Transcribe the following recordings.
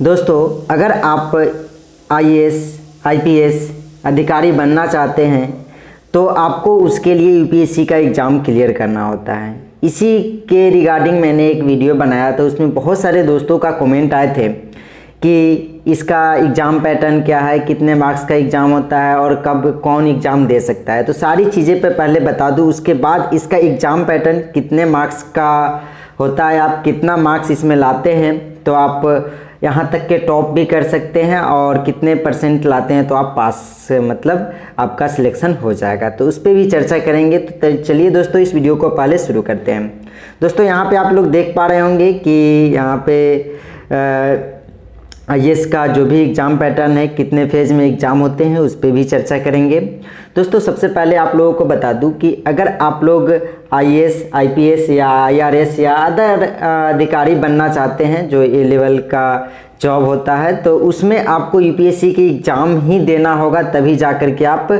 दोस्तों, अगर आप आईएएस, आईपीएस अधिकारी बनना चाहते हैं तो आपको उसके लिए यूपीएससी का एग्ज़ाम क्लियर करना होता है। इसी के रिगार्डिंग मैंने एक वीडियो बनाया था, उसमें बहुत सारे दोस्तों का कमेंट आए थे कि इसका एग्ज़ाम पैटर्न क्या है, कितने मार्क्स का एग्ज़ाम होता है और कब कौन एग्ज़ाम दे सकता है। तो सारी चीज़ें पे पहले बता दूं, उसके बाद इसका एग्ज़ाम पैटर्न कितने मार्क्स का होता है, आप कितना मार्क्स इसमें लाते हैं तो आप यहाँ तक के टॉप भी कर सकते हैं और कितने % लाते हैं तो आप पास, मतलब आपका सिलेक्शन हो जाएगा। तो उस पर भी चर्चा करेंगे। तो चलिए दोस्तों, इस वीडियो को पहले शुरू करते हैं। दोस्तों, यहाँ पे आप लोग देख पा रहे होंगे कि यहाँ पे आईएएस का जो भी एग्ज़ाम पैटर्न है, कितने फेज़ में एग्ज़ाम होते हैं, उस पर भी चर्चा करेंगे। दोस्तों, सबसे पहले आप लोगों को बता दूं कि अगर आप लोग आईएएस, आईपीएस या आईआरएस या अदर अधिकारी बनना चाहते हैं, जो ए लेवल का जॉब होता है, तो उसमें आपको यूपीएससी की एग्ज़ाम ही देना होगा, तभी जा कर के आप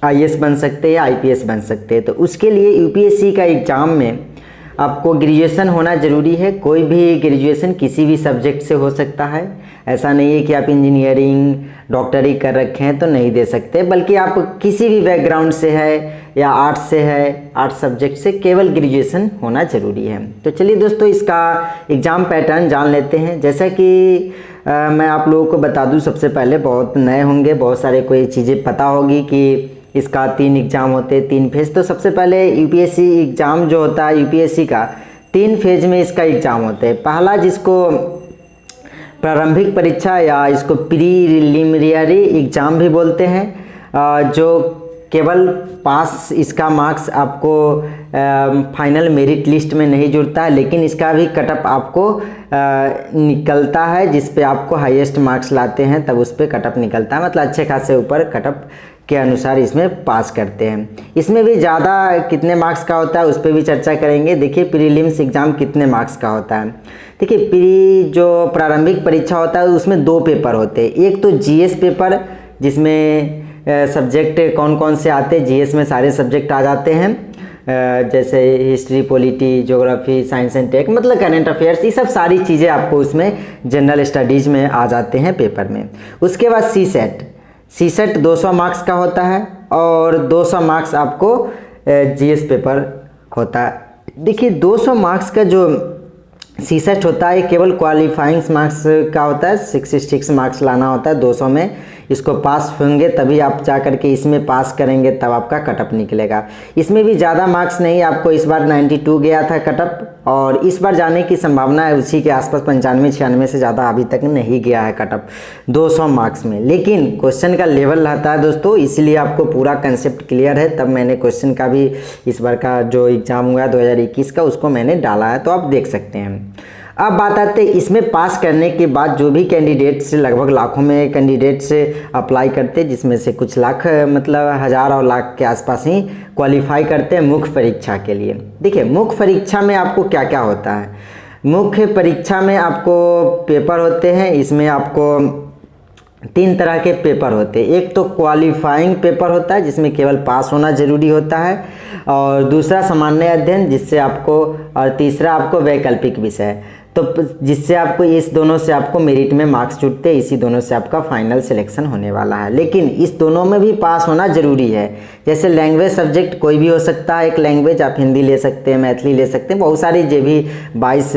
आईएएस बन सकते हैं या आईपीएस बन सकते हैं। तो उसके लिए यूपीएससी का एग्ज़ाम में आपको ग्रेजुएशन होना ज़रूरी है। कोई भी ग्रेजुएशन किसी भी सब्जेक्ट से हो सकता है। ऐसा नहीं है कि आप इंजीनियरिंग, डॉक्टरी कर रखे हैं तो नहीं दे सकते, बल्कि आप किसी भी बैकग्राउंड से है या आर्ट्स से है, आर्ट्स सब्जेक्ट से, केवल ग्रेजुएशन होना ज़रूरी है। तो चलिए दोस्तों, इसका एग्ज़ाम पैटर्न जान लेते हैं। जैसा कि मैं आप लोगों को बता दूँ, सबसे पहले बहुत नए होंगे, बहुत सारे कोई चीज़ें पता होगी कि इसका 3 एग्ज़ाम होते हैं, 3 फेज़। तो सबसे पहले यूपीएससी एग्ज़ाम जो होता है, यूपीएससी का 3 फेज़ में इसका एग्ज़ाम होता है। पहला, जिसको प्रारंभिक परीक्षा या इसको प्रीलिमिनरी एग्ज़ाम भी बोलते हैं, जो केवल पास इसका मार्क्स आपको फाइनल मेरिट लिस्ट में नहीं जुड़ता है, लेकिन इसका भी कटअप आपको निकलता है, जिस पे आपको हाईएस्ट मार्क्स लाते हैं तब उस पर कटअप निकलता है। मतलब अच्छे खासे ऊपर कटअप के अनुसार इसमें पास करते हैं। इसमें भी ज़्यादा कितने मार्क्स का होता है उस पर भी चर्चा करेंगे। देखिए, प्रीलिम्स एग्ज़ाम कितने मार्क्स का होता है। देखिए, जो प्रारंभिक परीक्षा होता है उसमें 2 पेपर होते हैं। एक तो जीएस पेपर, जिसमें सब्जेक्ट कौन कौन से आते हैं, जीएस में सारे सब्जेक्ट आ जाते हैं, जैसे history, polity, geography, science and tech, मतलब करंट अफेयर्स, ये सब सारी चीज़ें आपको उसमें जनरल स्टडीज़ में आ जाते हैं पेपर में। उसके बाद सीसेट 200 मार्क्स का होता है और 200 मार्क्स आपको जीएस पेपर होता है। देखिए, 200 मार्क्स का जो सीसेट होता है केवल क्वालिफाइंग मार्क्स का होता है। 66 मार्क्स लाना होता है 200 में। इसको पास होंगे तभी आप जा कर के इसमें पास करेंगे, तब आपका कटअप निकलेगा। इसमें भी ज़्यादा मार्क्स नहीं, आपको इस बार 92 गया था कटअप, और इस बार जाने की संभावना है उसी के आसपास 95-96 से ज़्यादा अभी तक नहीं गया है कटअप 200 मार्क्स में। लेकिन क्वेश्चन का लेवल रहता है दोस्तों, इसलिए आपको पूरा कंसेप्ट क्लियर है। तब मैंने क्वेश्चन का भी इस बार का जो एग्ज़ाम हुआ 2021 का, उसको मैंने डाला है, तो आप देख सकते हैं। अब बात आते हैं, इसमें पास करने के बाद जो भी कैंडिडेट्स, लगभग लाखों में कैंडिडेट्स अप्लाई करते हैं, जिसमें से कुछ लाख, मतलब हज़ार और लाख के आसपास ही क्वालिफाई करते हैं मुख्य परीक्षा के लिए। देखिए, मुख्य परीक्षा में आपको क्या क्या होता है। मुख्य परीक्षा में आपको पेपर होते हैं। इसमें आपको 3 तरह के पेपर होते हैं। एक तो क्वालिफाइंग पेपर होता है, जिसमें केवल पास होना ज़रूरी होता है, और दूसरा सामान्य अध्ययन, जिससे आपको, और तीसरा आपको वैकल्पिक विषय, तो जिससे आपको, इस दोनों से आपको मेरिट में मार्क्स जुड़ते हैं। इसी दोनों से आपका फाइनल सिलेक्शन होने वाला है। लेकिन इस दोनों में भी पास होना ज़रूरी है। जैसे लैंग्वेज सब्जेक्ट कोई भी हो सकता है, एक लैंग्वेज आप हिंदी ले सकते हैं, मैथिली ले सकते हैं, बहुत सारी जो भी 22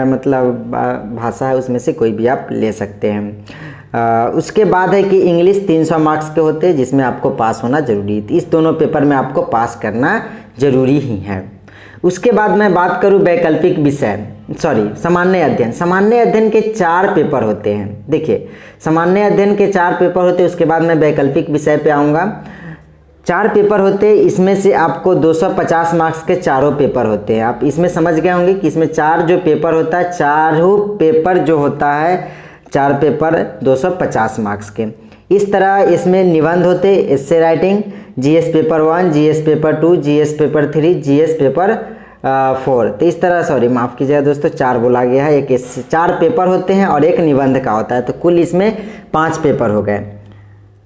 मतलब भाषा है उसमें से कोई भी आप ले सकते हैं। उसके बाद है कि इंग्लिश 300 मार्क्स के होते हैं, जिसमें आपको पास होना ज़रूरी है। इस दोनों पेपर में आपको पास करना ज़रूरी ही है। उसके बाद मैं बात करूं वैकल्पिक विषय, सामान्य अध्ययन। सामान्य अध्ययन के 4 पेपर होते हैं। देखिए, सामान्य अध्ययन के 4 पेपर होते हैं। उसके बाद मैं वैकल्पिक विषय पे आऊँगा। 4 पेपर होते हैं, इसमें से आपको 250 मार्क्स के चारों पेपर होते हैं। आप इसमें समझ गए होंगे कि इसमें 4 जो पेपर होता है, चारों पेपर जो होता है, 4 पेपर 250 मार्क्स के। इस तरह इसमें निबंध होते, essay writing, GS paper 1, GS paper 2, GS paper 3, GS paper 4। तो इस तरह, माफ़ कीजिएगा दोस्तों, 4 बोला गया है। एक 4 पेपर होते हैं और एक निबंध का होता है। तो कुल इसमें 5 पेपर हो गए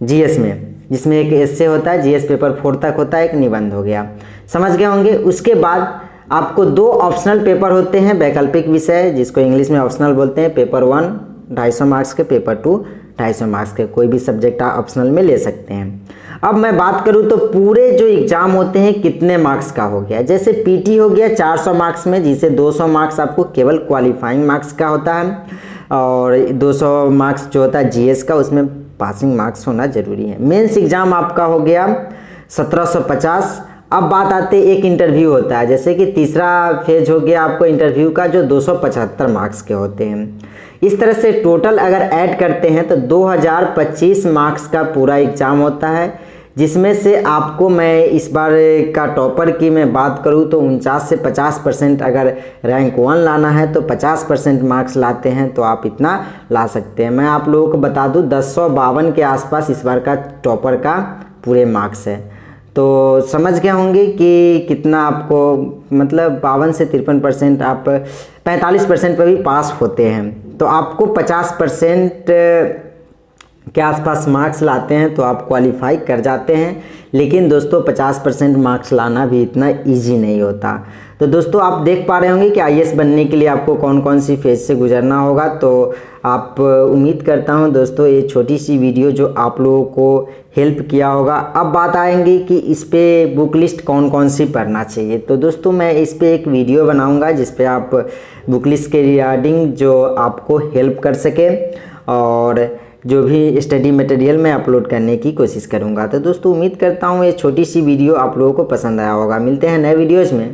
जीएस में, जिसमें एक एस्से होता है, जीएस पेपर 4 तक होता है, एक निबंध हो गया। समझ गए होंगे। उसके बाद आपको 2 ऑप्शनल पेपर होते हैं, वैकल्पिक विषय जिसको इंग्लिश में ऑप्शनल बोलते हैं। पेपर 1 250 मार्क्स के, पेपर 2 250 मार्क्स के, कोई भी सब्जेक्ट आप ऑप्शनल में ले सकते हैं। अब मैं बात करूं तो पूरे जो एग्ज़ाम होते हैं कितने मार्क्स का हो गया। जैसे पीटी हो गया 400 मार्क्स में, जिसे 200 मार्क्स आपको केवल क्वालिफाइंग मार्क्स का होता है, और 200 मार्क्स जो होता है जीएस का, उसमें पासिंग मार्क्स होना ज़रूरी है। मेंस एग्ज़ाम आपका हो गया 1750। अब बात आते एक इंटरव्यू होता है, जैसे कि तीसरा फेज हो गया आपको इंटरव्यू का, जो 275 मार्क्स के होते हैं। इस तरह से टोटल अगर ऐड करते हैं तो 2025 मार्क्स का पूरा एग्ज़ाम होता है, जिसमें से आपको मैं इस बार का टॉपर की मैं बात करूं तो 49 से 50% अगर रैंक 1 लाना है तो 50% मार्क्स लाते हैं तो आप इतना ला सकते हैं। मैं आप लोगों को बता दूं 1052 के आसपास इस बार का टॉपर का पूरे मार्क्स है। तो समझ गए होंगे कि कितना आपको, मतलब 52 से 53% आप 45% पर भी पास होते हैं। तो आपको 50% के आसपास मार्क्स लाते हैं तो आप क्वालिफाई कर जाते हैं। लेकिन दोस्तों 50% मार्क्स लाना भी इतना इजी नहीं होता। तो दोस्तों आप देख पा रहे होंगे कि आईएएस बनने के लिए आपको कौन कौन सी फेज से गुजरना होगा। तो आप उम्मीद करता हूं दोस्तों ये छोटी सी वीडियो जो आप लोगों को हेल्प किया होगा। अब बात आएंगी कि इस पे बुक लिस्ट कौन कौन सी पढ़ना चाहिए। तो दोस्तों मैं इस पे एक वीडियो बनाऊंगा जिस पे आप बुक लिस्ट के रिगार्डिंग जो आपको हेल्प कर सके, और जो भी स्टडी मटेरियल मैं अपलोड करने की कोशिश करूंगा। तो दोस्तों उम्मीद करता हूं ये छोटी सी वीडियो आप लोगों को पसंद आया होगा। मिलते हैं नए वीडियोज़ में।